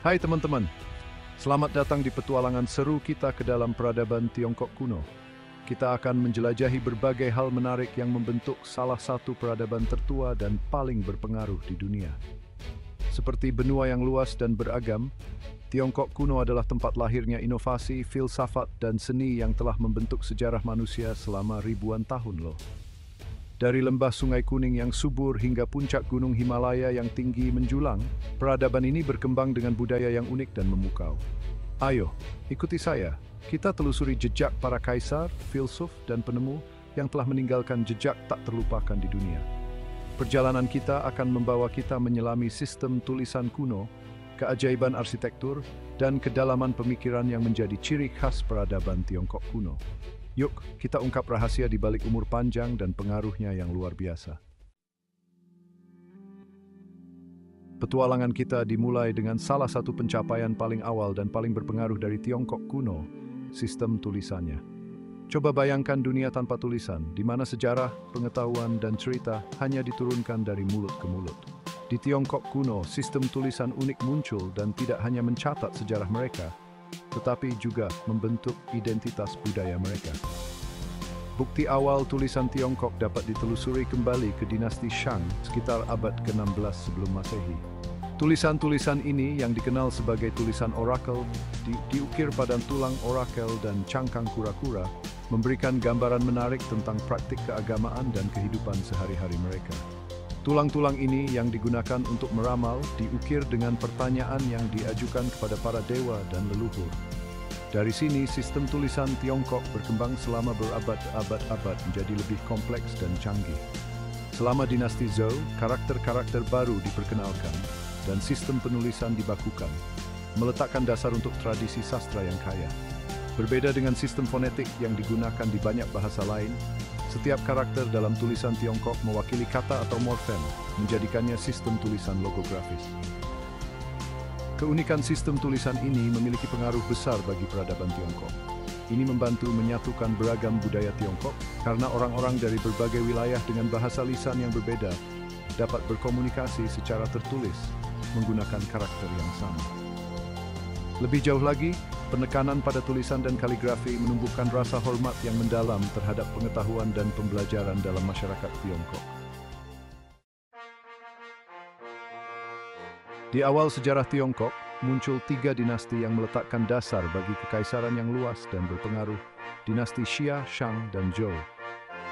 Hai teman-teman, selamat datang di petualangan seru kita ke dalam peradaban Tiongkok kuno. Kita akan menjelajahi berbagai hal menarik yang membentuk salah satu peradaban tertua dan paling berpengaruh di dunia. Seperti benua yang luas dan beragam, Tiongkok kuno adalah tempat lahirnya inovasi, filsafat, dan seni yang telah membentuk sejarah manusia selama ribuan tahun loh. Dari lembah Sungai Kuning yang subur hingga puncak Gunung Himalaya yang tinggi menjulang, peradaban ini berkembang dengan budaya yang unik dan memukau. Ayo, ikuti saya. Kita telusuri jejak para kaisar, filsuf, dan penemu yang telah meninggalkan jejak tak terlupakan di dunia. Perjalanan kita akan membawa kita menyelami sistem tulisan kuno, keajaiban arsitektur, dan kedalaman pemikiran yang menjadi ciri khas peradaban Tiongkok kuno. Yuk, kita ungkap rahasia di balik umur panjang dan pengaruhnya yang luar biasa. Petualangan kita dimulai dengan salah satu pencapaian paling awal dan paling berpengaruh dari Tiongkok kuno, sistem tulisannya. Coba bayangkan dunia tanpa tulisan, di mana sejarah, pengetahuan, dan cerita hanya diturunkan dari mulut ke mulut. Di Tiongkok kuno, sistem tulisan unik muncul dan tidak hanya mencatat sejarah mereka, tetapi juga membentuk identitas budaya mereka. Bukti awal tulisan Tiongkok dapat ditelusuri kembali ke dinasti Shang sekitar abad ke-16 sebelum Masehi. Tulisan-tulisan ini yang dikenal sebagai tulisan orakel diukir pada tulang orakel dan cangkang kura-kura, memberikan gambaran menarik tentang praktik keagamaan dan kehidupan sehari-hari mereka. Tulang-tulang ini yang digunakan untuk meramal diukir dengan pertanyaan yang diajukan kepada para dewa dan leluhur. Dari sini, sistem tulisan Tiongkok berkembang selama berabad-abad menjadi lebih kompleks dan canggih. Selama dinasti Zhou, karakter-karakter baru diperkenalkan dan sistem penulisan dibakukan, meletakkan dasar untuk tradisi sastra yang kaya. Berbeda dengan sistem fonetik yang digunakan di banyak bahasa lain, setiap karakter dalam tulisan Tiongkok mewakili kata atau morfem, menjadikannya sistem tulisan logografis. Keunikan sistem tulisan ini memiliki pengaruh besar bagi peradaban Tiongkok. Ini membantu menyatukan beragam budaya Tiongkok karena orang-orang dari berbagai wilayah dengan bahasa lisan yang berbeda dapat berkomunikasi secara tertulis menggunakan karakter yang sama. Lebih jauh lagi, penekanan pada tulisan dan kaligrafi menumbuhkan rasa hormat yang mendalam terhadap pengetahuan dan pembelajaran dalam masyarakat Tiongkok. Di awal sejarah Tiongkok, muncul 3 dinasti yang meletakkan dasar bagi kekaisaran yang luas dan berpengaruh, dinasti Xia, Shang, dan Zhou.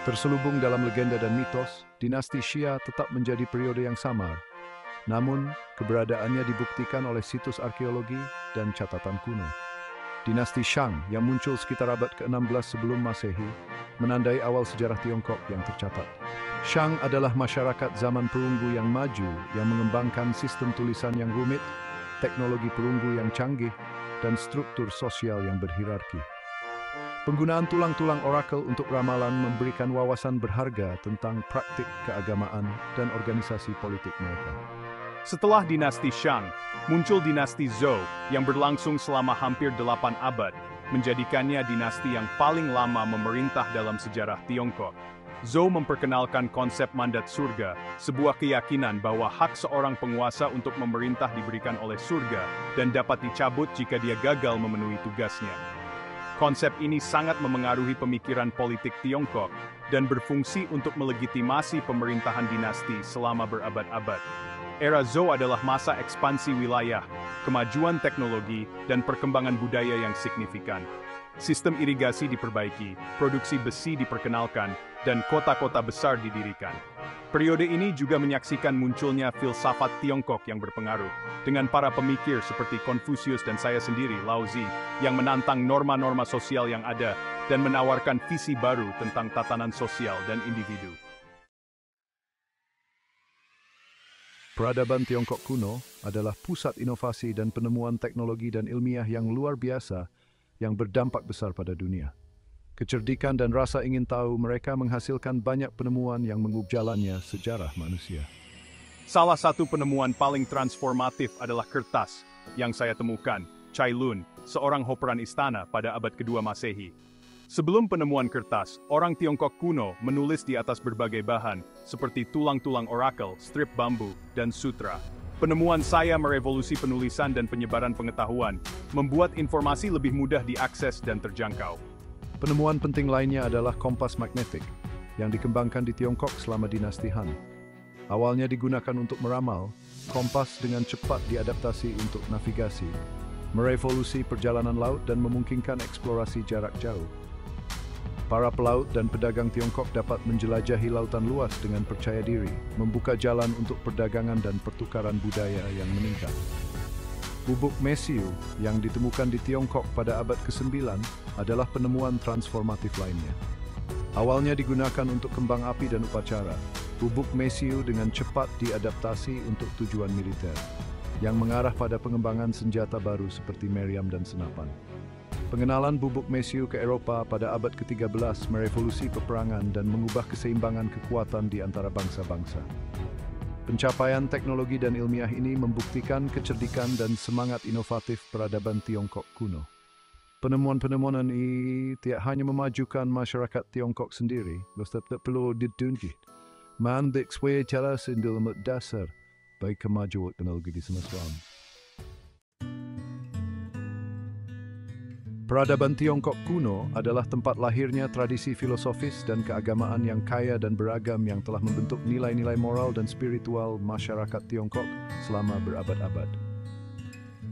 Terselubung dalam legenda dan mitos, dinasti Xia tetap menjadi periode yang samar. Namun, keberadaannya dibuktikan oleh situs arkeologi dan catatan kuno. Dinasti Shang yang muncul sekitar abad ke-16 sebelum Masehi menandai awal sejarah Tiongkok yang tercatat. Shang adalah masyarakat zaman perunggu yang maju yang mengembangkan sistem tulisan yang rumit, teknologi perunggu yang canggih, dan struktur sosial yang berhierarki. Penggunaan tulang-tulang orakel untuk ramalan memberikan wawasan berharga tentang praktik keagamaan dan organisasi politik mereka. Setelah dinasti Shang, muncul dinasti Zhou yang berlangsung selama hampir 8 abad, menjadikannya dinasti yang paling lama memerintah dalam sejarah Tiongkok. Zhou memperkenalkan konsep mandat surga, sebuah keyakinan bahwa hak seorang penguasa untuk memerintah diberikan oleh surga dan dapat dicabut jika dia gagal memenuhi tugasnya. Konsep ini sangat memengaruhi pemikiran politik Tiongkok dan berfungsi untuk melegitimasi pemerintahan dinasti selama berabad-abad. Era Zhou adalah masa ekspansi wilayah, kemajuan teknologi, dan perkembangan budaya yang signifikan. Sistem irigasi diperbaiki, produksi besi diperkenalkan, dan kota-kota besar didirikan. Periode ini juga menyaksikan munculnya filsafat Tiongkok yang berpengaruh, dengan para pemikir seperti Konfusius dan saya sendiri, Lao Zi, yang menantang norma-norma sosial yang ada dan menawarkan visi baru tentang tatanan sosial dan individu. Peradaban Tiongkok kuno adalah pusat inovasi dan penemuan teknologi dan ilmiah yang luar biasa yang berdampak besar pada dunia. Kecerdikan dan rasa ingin tahu mereka menghasilkan banyak penemuan yang mengubah jalannya sejarah manusia. Salah satu penemuan paling transformatif adalah kertas yang saya temukan, Cai Lun, seorang hoperan istana pada abad kedua Masehi. Sebelum penemuan kertas, orang Tiongkok kuno menulis di atas berbagai bahan, seperti tulang-tulang orakel, strip bambu, dan sutra. Penemuan saya merevolusi penulisan dan penyebaran pengetahuan, membuat informasi lebih mudah diakses dan terjangkau. Penemuan penting lainnya adalah kompas magnetik, yang dikembangkan di Tiongkok selama dinasti Han. Awalnya digunakan untuk meramal, kompas dengan cepat diadaptasi untuk navigasi, merevolusi perjalanan laut dan memungkinkan eksplorasi jarak jauh. Para pelaut dan pedagang Tiongkok dapat menjelajahi lautan luas dengan percaya diri, membuka jalan untuk perdagangan dan pertukaran budaya yang meningkat. Bubuk mesiu yang ditemukan di Tiongkok pada abad ke-9 adalah penemuan transformatif lainnya. Awalnya digunakan untuk kembang api dan upacara, bubuk mesiu dengan cepat diadaptasi untuk tujuan militer, yang mengarah pada pengembangan senjata baru seperti meriam dan senapan. Pengenalan bubuk mesiu ke Eropa pada abad ke-13 merevolusi peperangan dan mengubah keseimbangan kekuatan di antara bangsa-bangsa. Pencapaian teknologi dan ilmiah ini membuktikan kecerdikan dan semangat inovatif peradaban Tiongkok kuno. Penemuan-penemuan ini tidak hanya memajukan masyarakat Tiongkok sendiri, tetapi perlu ditunjuk. Mandek cara dalam dasar bagi kemajuan teknologi di semesta alam. Peradaban Tiongkok kuno adalah tempat lahirnya tradisi filosofis dan keagamaan yang kaya dan beragam yang telah membentuk nilai-nilai moral dan spiritual masyarakat Tiongkok selama berabad-abad.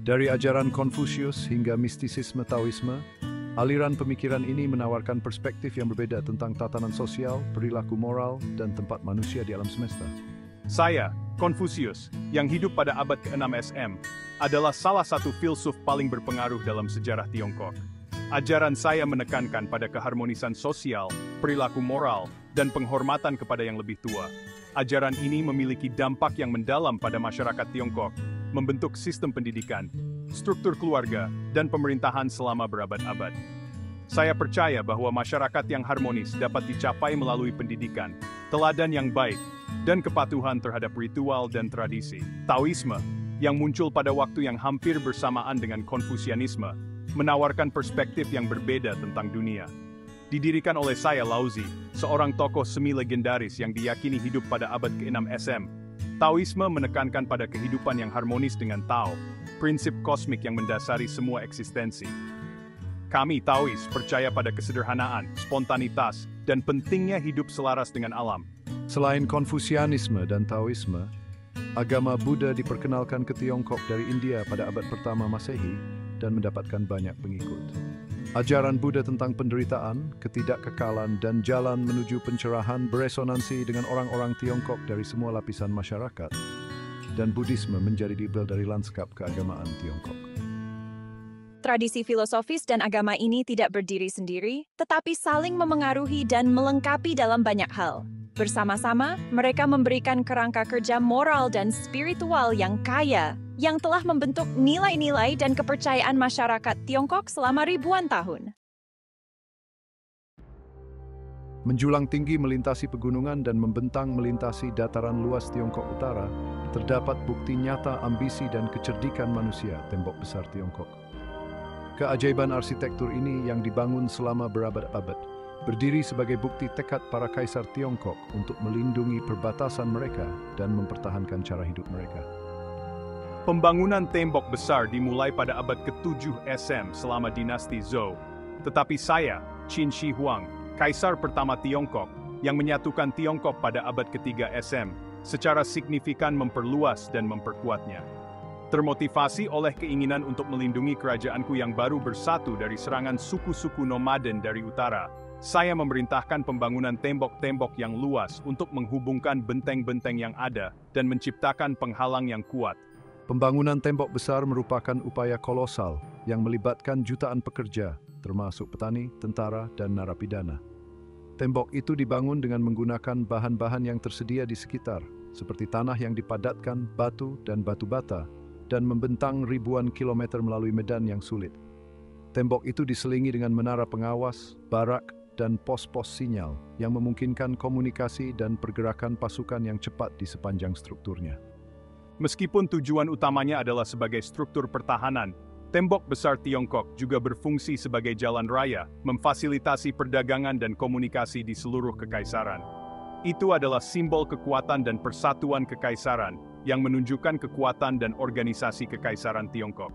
Dari ajaran Konfusius hingga mistisisme Taoisme, aliran pemikiran ini menawarkan perspektif yang berbeda tentang tatanan sosial, perilaku moral, dan tempat manusia di alam semesta. Saya, Konfusius, yang hidup pada abad ke-6 SM, adalah salah satu filsuf paling berpengaruh dalam sejarah Tiongkok. Ajaran saya menekankan pada keharmonisan sosial, perilaku moral, dan penghormatan kepada yang lebih tua. Ajaran ini memiliki dampak yang mendalam pada masyarakat Tiongkok, membentuk sistem pendidikan, struktur keluarga, dan pemerintahan selama berabad-abad. Saya percaya bahwa masyarakat yang harmonis dapat dicapai melalui pendidikan, teladan yang baik, dan kepatuhan terhadap ritual dan tradisi. Taoisme, yang muncul pada waktu yang hampir bersamaan dengan Konfusianisme, menawarkan perspektif yang berbeda tentang dunia. Didirikan oleh Saya Laozi, seorang tokoh semi legendaris yang diyakini hidup pada abad ke-6 SM, Taoisme menekankan pada kehidupan yang harmonis dengan Tao, prinsip kosmik yang mendasari semua eksistensi. Kami Taois percaya pada kesederhanaan, spontanitas, dan pentingnya hidup selaras dengan alam. Selain Konfusianisme dan Taoisme, agama Buddha diperkenalkan ke Tiongkok dari India pada abad pertama Masehi dan mendapatkan banyak pengikut. Ajaran Buddha tentang penderitaan, ketidakkekalan, dan jalan menuju pencerahan beresonansi dengan orang-orang Tiongkok dari semua lapisan masyarakat, dan Buddhisme menjadi dibel dari lanskap keagamaan Tiongkok. Tradisi filosofis dan agama ini tidak berdiri sendiri, tetapi saling memengaruhi dan melengkapi dalam banyak hal. Bersama-sama, mereka memberikan kerangka kerja moral dan spiritual yang kaya, yang telah membentuk nilai-nilai dan kepercayaan masyarakat Tiongkok selama ribuan tahun. Menjulang tinggi melintasi pegunungan dan membentang melintasi dataran luas Tiongkok Utara, terdapat bukti nyata ambisi dan kecerdikan manusia tembok besar Tiongkok. Keajaiban arsitektur ini yang dibangun selama berabad-abad, berdiri sebagai bukti tekad para kaisar Tiongkok untuk melindungi perbatasan mereka dan mempertahankan cara hidup mereka. Pembangunan tembok besar dimulai pada abad ke-7 SM selama dinasti Zhou. Tetapi saya, Qin Shi Huang, kaisar pertama Tiongkok, yang menyatukan Tiongkok pada abad ke-3 SM, secara signifikan memperluas dan memperkuatnya. Termotivasi oleh keinginan untuk melindungi kerajaanku yang baru bersatu dari serangan suku-suku nomaden dari utara, saya memerintahkan pembangunan tembok-tembok yang luas untuk menghubungkan benteng-benteng yang ada dan menciptakan penghalang yang kuat. Pembangunan tembok besar merupakan upaya kolosal yang melibatkan jutaan pekerja, termasuk petani, tentara, dan narapidana. Tembok itu dibangun dengan menggunakan bahan-bahan yang tersedia di sekitar, seperti tanah yang dipadatkan, batu, dan batu bata, dan membentang ribuan kilometer melalui medan yang sulit. Tembok itu diselingi dengan menara pengawas, barak, dan pos-pos sinyal yang memungkinkan komunikasi dan pergerakan pasukan yang cepat di sepanjang strukturnya. Meskipun tujuan utamanya adalah sebagai struktur pertahanan, tembok besar Tiongkok juga berfungsi sebagai jalan raya, memfasilitasi perdagangan dan komunikasi di seluruh kekaisaran. Itu adalah simbol kekuatan dan persatuan kekaisaran yang menunjukkan kekuatan dan organisasi Kekaisaran Tiongkok.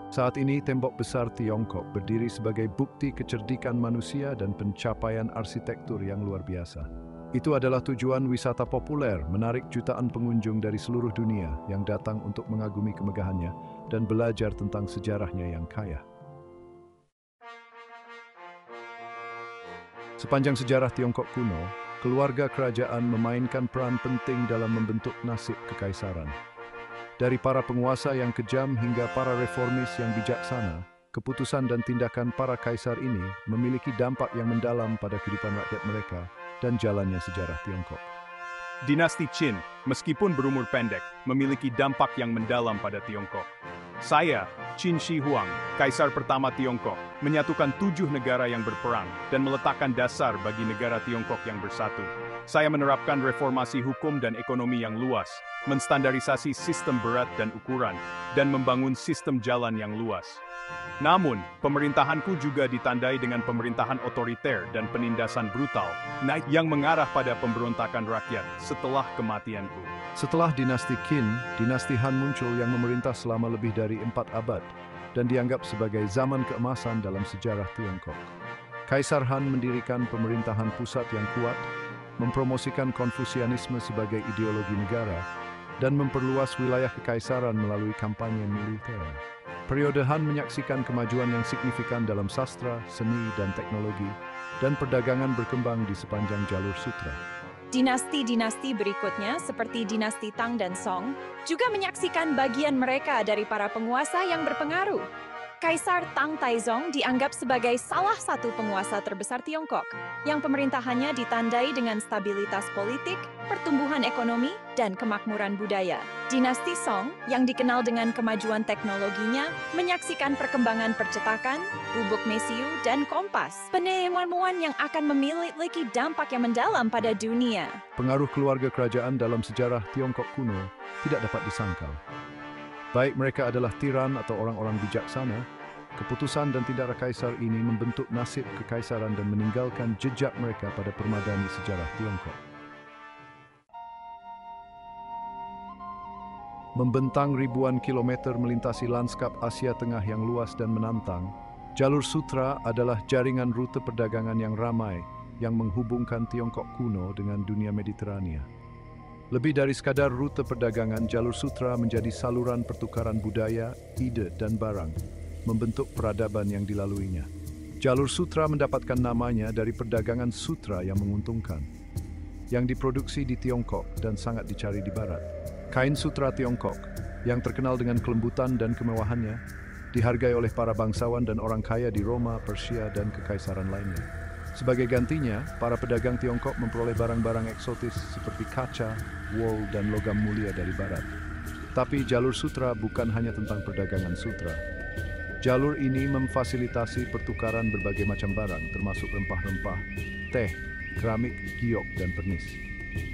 Saat ini, tembok besar Tiongkok berdiri sebagai bukti kecerdikan manusia dan pencapaian arsitektur yang luar biasa. Itu adalah tujuan wisata populer, menarik jutaan pengunjung dari seluruh dunia yang datang untuk mengagumi kemegahannya dan belajar tentang sejarahnya yang kaya. Sepanjang sejarah Tiongkok kuno, keluarga kerajaan memainkan peran penting dalam membentuk nasib kekaisaran. Dari para penguasa yang kejam hingga para reformis yang bijaksana, keputusan dan tindakan para kaisar ini memiliki dampak yang mendalam pada kehidupan rakyat mereka dan jalannya sejarah Tiongkok. Dinasti Qin, meskipun berumur pendek, memiliki dampak yang mendalam pada Tiongkok. Saya, Qin Shi Huang, Kaisar pertama Tiongkok, menyatukan 7 negara yang berperang dan meletakkan dasar bagi negara Tiongkok yang bersatu. Saya menerapkan reformasi hukum dan ekonomi yang luas, menstandarisasi sistem berat dan ukuran, dan membangun sistem jalan yang luas. Namun, pemerintahanku juga ditandai dengan pemerintahan otoriter dan penindasan brutal, yang mengarah pada pemberontakan rakyat setelah kematianku. Setelah dinasti Qin, dinasti Han muncul yang memerintah selama lebih dari 4 abad dan dianggap sebagai zaman keemasan dalam sejarah Tiongkok. Kaisar Han mendirikan pemerintahan pusat yang kuat, mempromosikan Konfusianisme sebagai ideologi negara, dan memperluas wilayah kekaisaran melalui kampanye militer. Periode Han menyaksikan kemajuan yang signifikan dalam sastra, seni, dan teknologi, dan perdagangan berkembang di sepanjang jalur sutra. Dinasti-dinasti berikutnya, seperti dinasti Tang dan Song, juga menyaksikan bagian mereka dari para penguasa yang berpengaruh. Kaisar Tang Taizong dianggap sebagai salah satu penguasa terbesar Tiongkok, yang pemerintahannya ditandai dengan stabilitas politik, pertumbuhan ekonomi, dan kemakmuran budaya. Dinasti Song, yang dikenal dengan kemajuan teknologinya, menyaksikan perkembangan percetakan, bubuk mesiu, dan kompas, penemuan-penemuan yang akan memiliki dampak yang mendalam pada dunia. Pengaruh keluarga kerajaan dalam sejarah Tiongkok kuno tidak dapat disangkal. Baik mereka adalah tiran atau orang-orang bijaksana, keputusan dan tindakan kaisar ini membentuk nasib kekaisaran dan meninggalkan jejak mereka pada permadani sejarah Tiongkok. Membentang ribuan kilometer melintasi lanskap Asia Tengah yang luas dan menantang, jalur sutra adalah jaringan rute perdagangan yang ramai yang menghubungkan Tiongkok kuno dengan dunia Mediterania. Lebih dari sekadar rute perdagangan, jalur sutra menjadi saluran pertukaran budaya, ide, dan barang, membentuk peradaban yang dilaluinya. Jalur sutra mendapatkan namanya dari perdagangan sutra yang menguntungkan, yang diproduksi di Tiongkok dan sangat dicari di Barat. Kain sutra Tiongkok, yang terkenal dengan kelembutan dan kemewahannya, dihargai oleh para bangsawan dan orang kaya di Roma, Persia, dan kekaisaran lainnya. Sebagai gantinya, para pedagang Tiongkok memperoleh barang-barang eksotis seperti kaca, wool, dan logam mulia dari Barat. Tapi jalur sutra bukan hanya tentang perdagangan sutra. Jalur ini memfasilitasi pertukaran berbagai macam barang, termasuk rempah-rempah, teh, keramik, giok, dan pernis.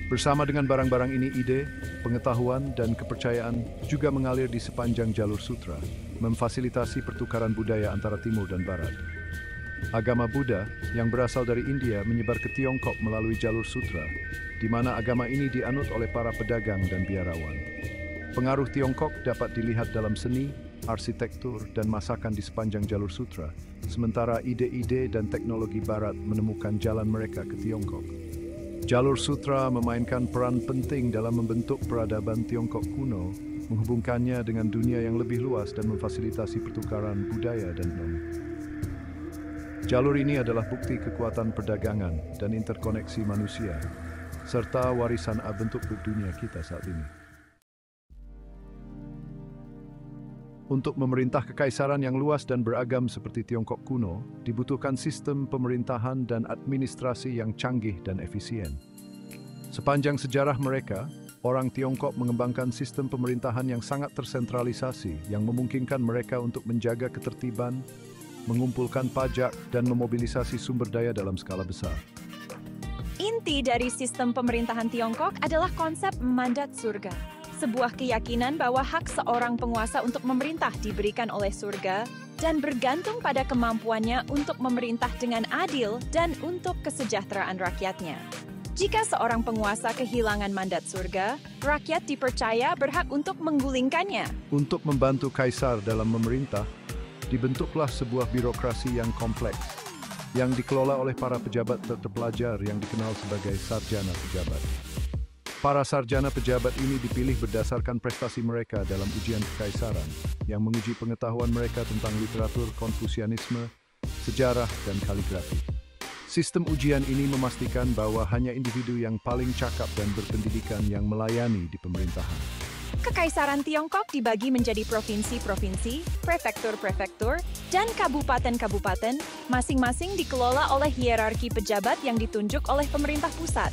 Bersama dengan barang-barang ini, ide, pengetahuan, dan kepercayaan juga mengalir di sepanjang jalur sutra, memfasilitasi pertukaran budaya antara timur dan barat. Agama Buddha yang berasal dari India menyebar ke Tiongkok melalui jalur sutra, di mana agama ini dianut oleh para pedagang dan biarawan. Pengaruh Tiongkok dapat dilihat dalam seni, arsitektur, dan masakan di sepanjang jalur sutra, sementara ide-ide dan teknologi barat menemukan jalan mereka ke Tiongkok. Jalur sutra memainkan peran penting dalam membentuk peradaban Tiongkok kuno, menghubungkannya dengan dunia yang lebih luas dan memfasilitasi pertukaran budaya dan ekonomi. Jalur ini adalah bukti kekuatan perdagangan dan interkoneksi manusia, serta warisan bentuk dunia kita saat ini. Untuk memerintah kekaisaran yang luas dan beragam seperti Tiongkok kuno, dibutuhkan sistem pemerintahan dan administrasi yang canggih dan efisien. Sepanjang sejarah mereka, orang Tiongkok mengembangkan sistem pemerintahan yang sangat tersentralisasi, yang memungkinkan mereka untuk menjaga ketertiban, mengumpulkan pajak, dan memobilisasi sumber daya dalam skala besar. Inti dari sistem pemerintahan Tiongkok adalah konsep mandat surga. Sebuah keyakinan bahwa hak seorang penguasa untuk memerintah diberikan oleh surga dan bergantung pada kemampuannya untuk memerintah dengan adil dan untuk kesejahteraan rakyatnya. Jika seorang penguasa kehilangan mandat surga, rakyat dipercaya berhak untuk menggulingkannya. Untuk membantu kaisar dalam memerintah, dibentuklah sebuah birokrasi yang kompleks, yang dikelola oleh para pejabat terpelajar yang dikenal sebagai sarjana pejabat. Para sarjana pejabat ini dipilih berdasarkan prestasi mereka dalam ujian kekaisaran, yang menguji pengetahuan mereka tentang literatur Konfusianisme, sejarah, dan kaligrafi. Sistem ujian ini memastikan bahwa hanya individu yang paling cakap dan berpendidikan yang melayani di pemerintahan. Kekaisaran Tiongkok dibagi menjadi provinsi-provinsi, prefektur-prefektur, dan kabupaten-kabupaten, masing-masing dikelola oleh hierarki pejabat yang ditunjuk oleh pemerintah pusat.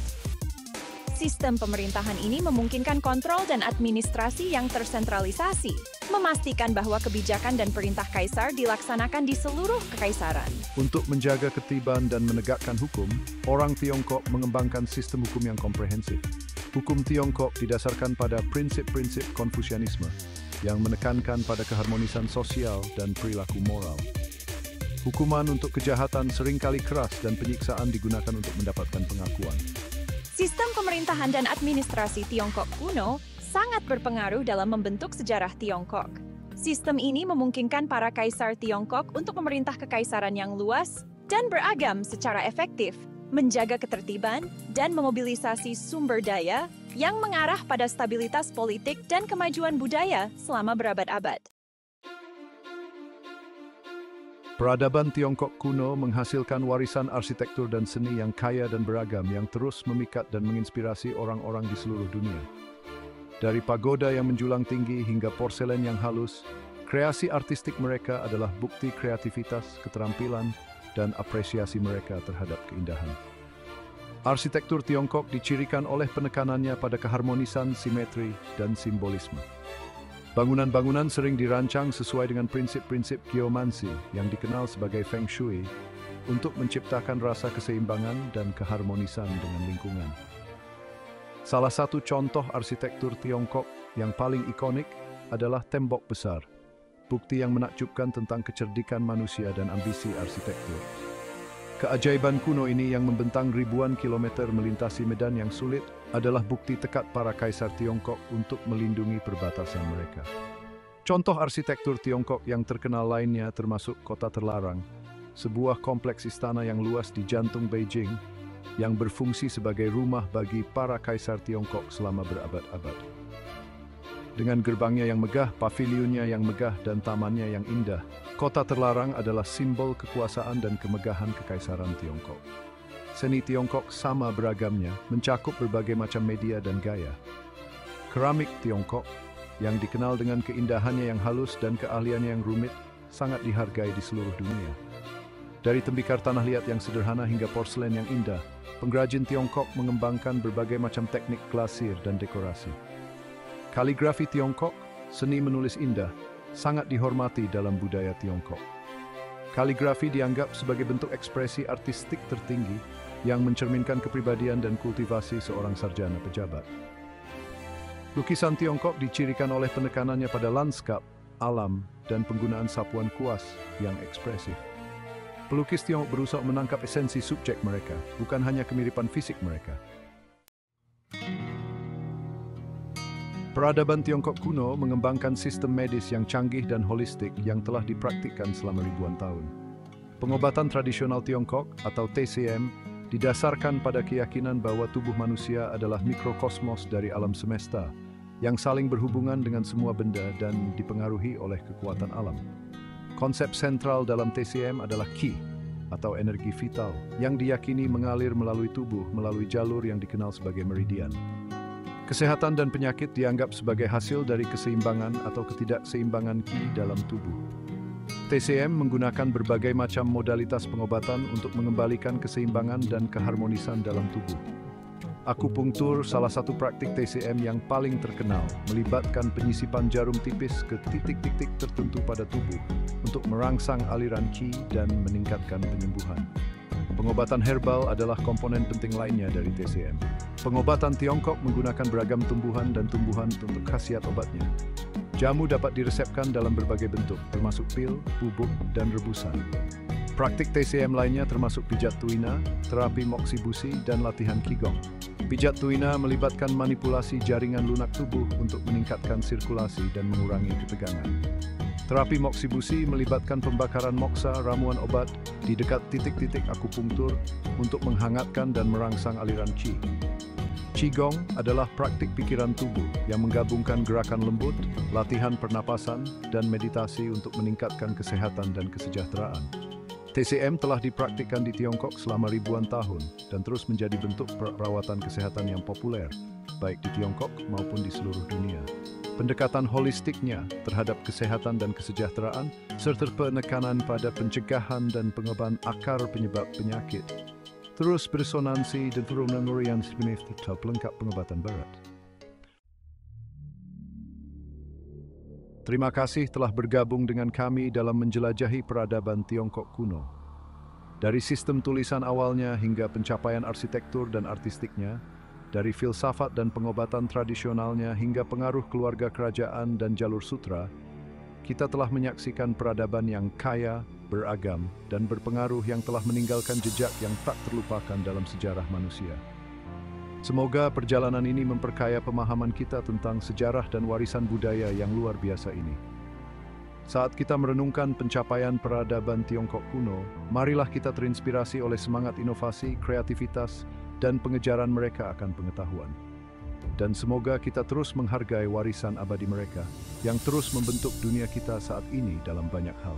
Sistem pemerintahan ini memungkinkan kontrol dan administrasi yang tersentralisasi, memastikan bahwa kebijakan dan perintah kaisar dilaksanakan di seluruh kekaisaran. Untuk menjaga ketertiban dan menegakkan hukum, orang Tiongkok mengembangkan sistem hukum yang komprehensif. Hukum Tiongkok didasarkan pada prinsip-prinsip Konfusianisme yang menekankan pada keharmonisan sosial dan perilaku moral. Hukuman untuk kejahatan seringkali keras dan penyiksaan digunakan untuk mendapatkan pengakuan. Sistem pemerintahan dan administrasi Tiongkok kuno sangat berpengaruh dalam membentuk sejarah Tiongkok. Sistem ini memungkinkan para kaisar Tiongkok untuk memerintah kekaisaran yang luas dan beragam secara efektif, menjaga ketertiban, dan memobilisasi sumber daya yang mengarah pada stabilitas politik dan kemajuan budaya selama berabad-abad. Peradaban Tiongkok kuno menghasilkan warisan arsitektur dan seni yang kaya dan beragam yang terus memikat dan menginspirasi orang-orang di seluruh dunia. Dari pagoda yang menjulang tinggi hingga porselen yang halus, kreasi artistik mereka adalah bukti kreativitas, keterampilan, dan apresiasi mereka terhadap keindahan. Arsitektur Tiongkok dicirikan oleh penekanannya pada keharmonisan, simetri, dan simbolisme. Bangunan-bangunan sering dirancang sesuai dengan prinsip-prinsip geomansi yang dikenal sebagai Feng Shui untuk menciptakan rasa keseimbangan dan keharmonisan dengan lingkungan. Salah satu contoh arsitektur Tiongkok yang paling ikonik adalah Tembok Besar, bukti yang menakjubkan tentang kecerdikan manusia dan ambisi arsitektur. Keajaiban kuno ini yang membentang ribuan kilometer melintasi medan yang sulit adalah bukti tekad para kaisar Tiongkok untuk melindungi perbatasan mereka. Contoh arsitektur Tiongkok yang terkenal lainnya termasuk Kota Terlarang, sebuah kompleks istana yang luas di jantung Beijing yang berfungsi sebagai rumah bagi para kaisar Tiongkok selama berabad-abad. Dengan gerbangnya yang megah, pavilionnya yang megah, dan tamannya yang indah, Kota Terlarang adalah simbol kekuasaan dan kemegahan kekaisaran Tiongkok. Seni Tiongkok sama beragamnya, mencakup berbagai macam media dan gaya. Keramik Tiongkok, yang dikenal dengan keindahannya yang halus dan keahliannya yang rumit, sangat dihargai di seluruh dunia. Dari tembikar tanah liat yang sederhana hingga porselen yang indah, pengrajin Tiongkok mengembangkan berbagai macam teknik glasir dan dekorasi. Kaligrafi Tiongkok, seni menulis indah, sangat dihormati dalam budaya Tiongkok. Kaligrafi dianggap sebagai bentuk ekspresi artistik tertinggi yang mencerminkan kepribadian dan kultivasi seorang sarjana pejabat. Lukisan Tiongkok dicirikan oleh penekanannya pada landskap, alam, dan penggunaan sapuan kuas yang ekspresif. Pelukis Tiongkok berusaha menangkap esensi subjek mereka, bukan hanya kemiripan fisik mereka. Peradaban Tiongkok kuno mengembangkan sistem medis yang canggih dan holistik yang telah dipraktikkan selama ribuan tahun. Pengobatan tradisional Tiongkok atau TCM didasarkan pada keyakinan bahwa tubuh manusia adalah mikrokosmos dari alam semesta yang saling berhubungan dengan semua benda dan dipengaruhi oleh kekuatan alam. Konsep sentral dalam TCM adalah Qi atau energi vital yang diyakini mengalir melalui tubuh melalui jalur yang dikenal sebagai meridian. Kesehatan dan penyakit dianggap sebagai hasil dari keseimbangan atau ketidakseimbangan Qi dalam tubuh. TCM menggunakan berbagai macam modalitas pengobatan untuk mengembalikan keseimbangan dan keharmonisan dalam tubuh. Akupunktur, salah satu praktik TCM yang paling terkenal, melibatkan penyisipan jarum tipis ke titik-titik tertentu pada tubuh untuk merangsang aliran Qi dan meningkatkan penyembuhan. Pengobatan herbal adalah komponen penting lainnya dari TCM. Pengobatan Tiongkok menggunakan beragam tumbuhan dan tumbuhan untuk khasiat obatnya. Jamu dapat diresepkan dalam berbagai bentuk, termasuk pil, bubuk, dan rebusan. Praktik TCM lainnya termasuk pijat tuina, terapi moksibusi, dan latihan Qigong. Pijat tuina melibatkan manipulasi jaringan lunak tubuh untuk meningkatkan sirkulasi dan mengurangi ketegangan. Terapi moksibusi melibatkan pembakaran moksa, ramuan obat, di dekat titik-titik akupunktur untuk menghangatkan dan merangsang aliran Qi. Qigong adalah praktik pikiran tubuh yang menggabungkan gerakan lembut, latihan pernapasan, dan meditasi untuk meningkatkan kesehatan dan kesejahteraan. TCM telah dipraktikkan di Tiongkok selama ribuan tahun dan terus menjadi bentuk perawatan kesehatan yang populer, baik di Tiongkok maupun di seluruh dunia. Pendekatan holistiknya terhadap kesehatan dan kesejahteraan, serta penekanan pada pencegahan dan pengobatan akar penyebab penyakit, terus beresonansi dan memorian tetap pelengkap pengobatan barat. Terima kasih telah bergabung dengan kami dalam menjelajahi peradaban Tiongkok kuno. Dari sistem tulisan awalnya hingga pencapaian arsitektur dan artistiknya, dari filsafat dan pengobatan tradisionalnya hingga pengaruh keluarga kerajaan dan jalur sutra, kita telah menyaksikan peradaban yang kaya, beragam, dan berpengaruh yang telah meninggalkan jejak yang tak terlupakan dalam sejarah manusia. Semoga perjalanan ini memperkaya pemahaman kita tentang sejarah dan warisan budaya yang luar biasa ini. Saat kita merenungkan pencapaian peradaban Tiongkok kuno, marilah kita terinspirasi oleh semangat inovasi, kreativitas, dan pengejaran mereka akan pengetahuan. Dan semoga kita terus menghargai warisan abadi mereka yang terus membentuk dunia kita saat ini dalam banyak hal.